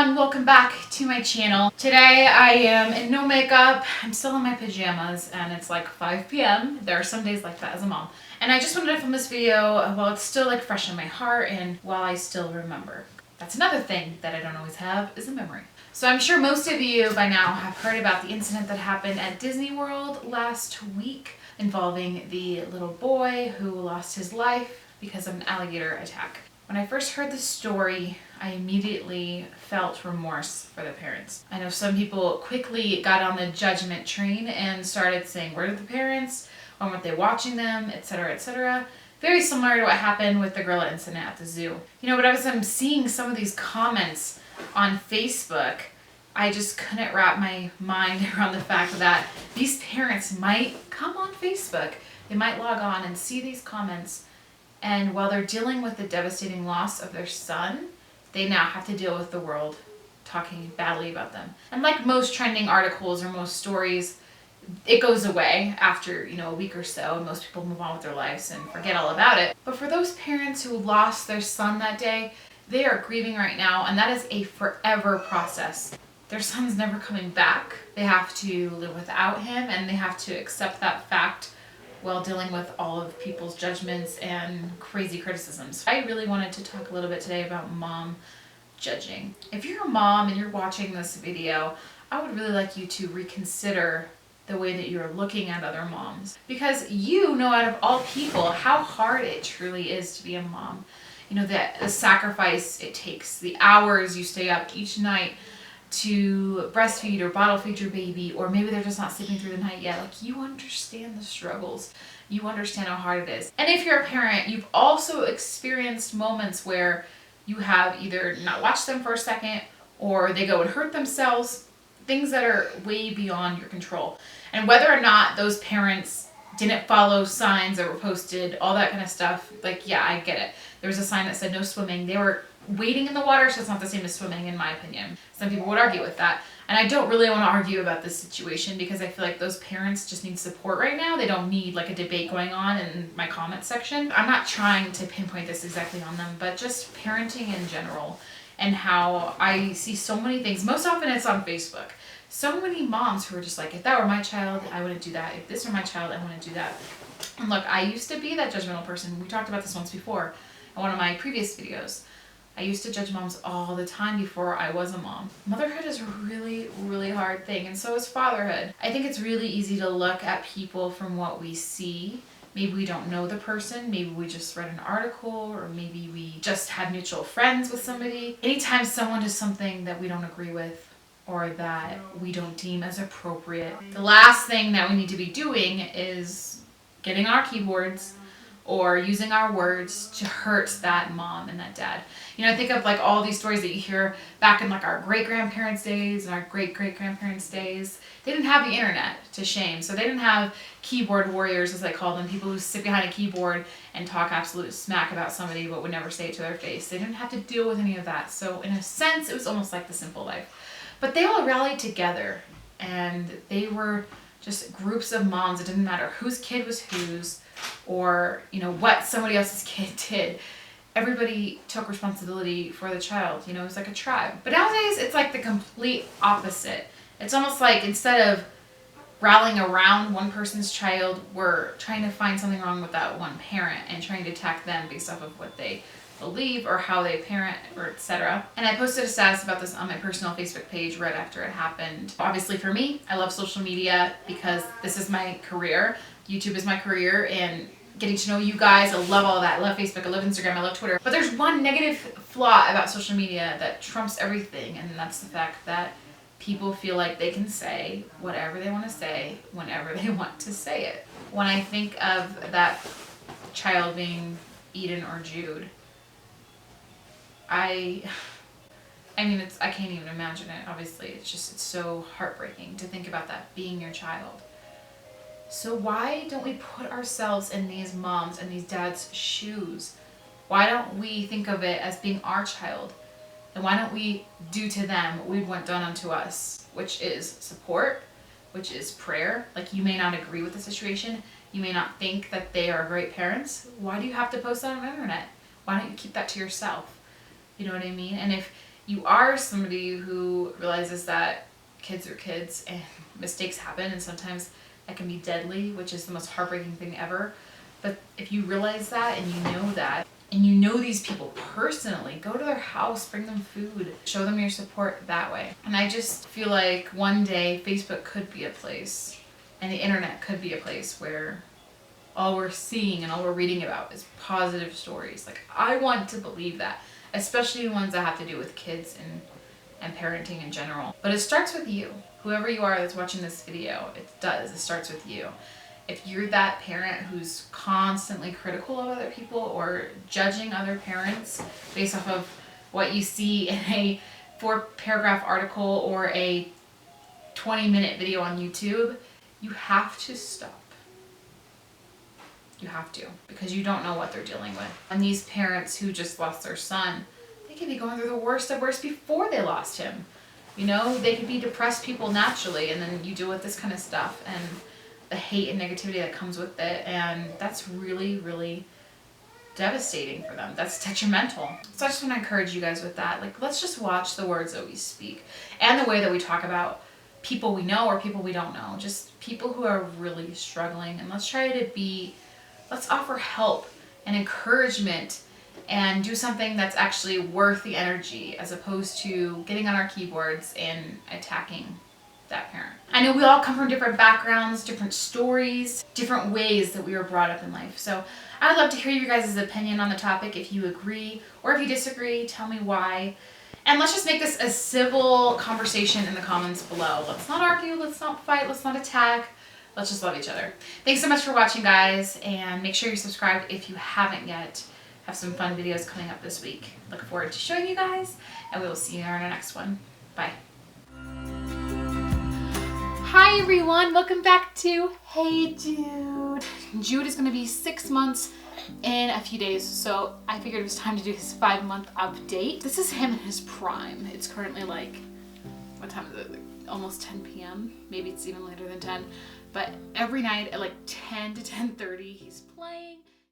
everyone, welcome back to my channel. Today I am in no makeup. I'm still in my pajamas and it's like 5 p.m. There are some days like that as a mom. And I just wanted to film this video while it's still like fresh in my heart and while I still remember. That's another thing that I don't always have is a memory. So I'm sure most of you by now have heard about the incident that happened at Disney World last week involving the little boy who lost his life because of an alligator attack. When I first heard the story, I immediately felt remorse for the parents. I know some people quickly got on the judgment train and started saying, where are the parents? Why weren't they watching them? Etc., etc. Very similar to what happened with the gorilla incident at the zoo. You know, but as I'm seeing some of these comments on Facebook, I just couldn't wrap my mind around the fact that these parents might come on Facebook. They might log on and see these comments. And while they're dealing with the devastating loss of their son, they now have to deal with the world talking badly about them. And like most trending articles or most stories, it goes away after, a week or so, and most people move on with their lives and forget all about it. But for those parents who lost their son that day, they are grieving right now, and that is a forever process. Their son's never coming back. They have to live without him, and they have to accept that fact while dealing with all of people's judgments and crazy criticisms. I really wanted to talk a little bit today about mom judging. If you're a mom and you're watching this video, I would really like you to reconsider the way that you're looking at other moms. Because you know out of all people how hard it truly is to be a mom. You know, the sacrifice it takes, the hours you stay up each night to breastfeed or bottle feed your baby, or maybe they're just not sleeping through the night yet. Like, you understand the struggles. You understand how hard it is. And if you're a parent, you've also experienced moments where you have either not watched them for a second, or they go and hurt themselves, things that are way beyond your control. And whether or not those parents didn't follow signs that were posted, all that kind of stuff, like, yeah, I get it. There was a sign that said no swimming. They were wading in the water, so it's not the same as swimming, in my opinion. Some people would argue with that. And I don't really want to argue about this situation because I feel like those parents just need support right now. They don't need like a debate going on in my comment section. I'm not trying to pinpoint this exactly on them, but just parenting in general and how I see so many things. Most often it's on Facebook. So many moms who are just like, if that were my child, I wouldn't do that. If this were my child, I wouldn't do that. And look, I used to be that judgmental person. We talked about this once before in one of my previous videos. I used to judge moms all the time before I was a mom. Motherhood is a really, really hard thing, and so is fatherhood. I think it's really easy to look at people from what we see. Maybe we don't know the person, maybe we just read an article, or maybe we just had mutual friends with somebody. Anytime someone does something that we don't agree with or that we don't deem as appropriate, the last thing that we need to be doing is getting on our keyboards or using our words to hurt that mom and that dad. I think of like all these stories that you hear back in like our great-grandparents' days and our great-great-grandparents' days. They didn't have the internet to shame, so they didn't have keyboard warriors, as I call them, people who sit behind a keyboard and talk absolute smack about somebody but would never say it to their face. They didn't have to deal with any of that, so in a sense, it was almost like the simple life. But they all rallied together, and they were just groups of moms. It didn't matter whose kid was whose, or what somebody else's kid did. Everybody took responsibility for the child. It was like a tribe. But nowadays, it's like the complete opposite. It's almost like instead of rallying around one person's child, we're trying to find something wrong with that one parent and trying to attack them based off of what they believe or how they parent or etc. And I posted a status about this on my personal Facebook page right after it happened. Obviously for me, I love social media because this is my career. YouTube is my career, and getting to know you guys, I love all that. I love Facebook, I love Instagram, I love Twitter. But there's one negative flaw about social media that trumps everything, and that's the fact that people feel like they can say whatever they want to say whenever they want to say it. When I think of that child being Eden or Jude, I can't even imagine it, obviously. It's so heartbreaking to think about that being your child. So why don't we put ourselves in these moms and these dads' shoes? Why don't we think of it as being our child? And why don't we do to them what we want done unto us, which is support, which is prayer. Like, you may not agree with the situation. You may not think that they are great parents. Why do you have to post that on the internet? Why don't you keep that to yourself? You know what I mean? And you are somebody who realizes that kids are kids and mistakes happen, and sometimes that can be deadly, which is the most heartbreaking thing ever. But if you realize that and you know that, and you know these people personally, go to their house, bring them food, show them your support that way. And I just feel like one day Facebook could be a place, and the internet could be a place where all we're seeing and all we're reading about is positive stories. Like, I want to believe that, especially the ones that have to do with kids and parenting in general. But it starts with you. Whoever you are that's watching this video, it does. It starts with you. If you're that parent who's constantly critical of other people or judging other parents based off of what you see in a 4-paragraph article or a 20-minute video on YouTube, you have to stop. You have to, because you don't know what they're dealing with. And these parents who just lost their son, they could be going through the worst of worst before they lost him. You know, they could be depressed people naturally, and then you deal with this kind of stuff and the hate and negativity that comes with it, and that's really, really devastating for them. That's detrimental. So I just want to encourage you guys with that. Like, let's just watch the words that we speak and the way that we talk about people we know or people we don't know. Just people who are really struggling, and let's offer help and encouragement and do something that's actually worth the energy, as opposed to getting on our keyboards and attacking that parent. I know we all come from different backgrounds, different stories, different ways that we were brought up in life. So I'd love to hear you guys' opinion on the topic. If you agree or if you disagree, tell me why. And let's just make this a civil conversation in the comments below. Let's not argue, let's not fight, let's not attack. Let's just love each other. Thanks so much for watching, guys, and make sure you're subscribed if you haven't yet. Have some fun videos coming up this week. Look forward to showing you guys, and we will see you in our next one. Bye. Hi everyone, welcome back to Hey Jude. Jude is going to be 6 months in a few days, so I figured it was time to do his 5-month update. This is him in his prime. It's currently like, what time is it? Like almost 10 p.m. Maybe it's even later than 10. But every night at like 10 to 10:30, he's playing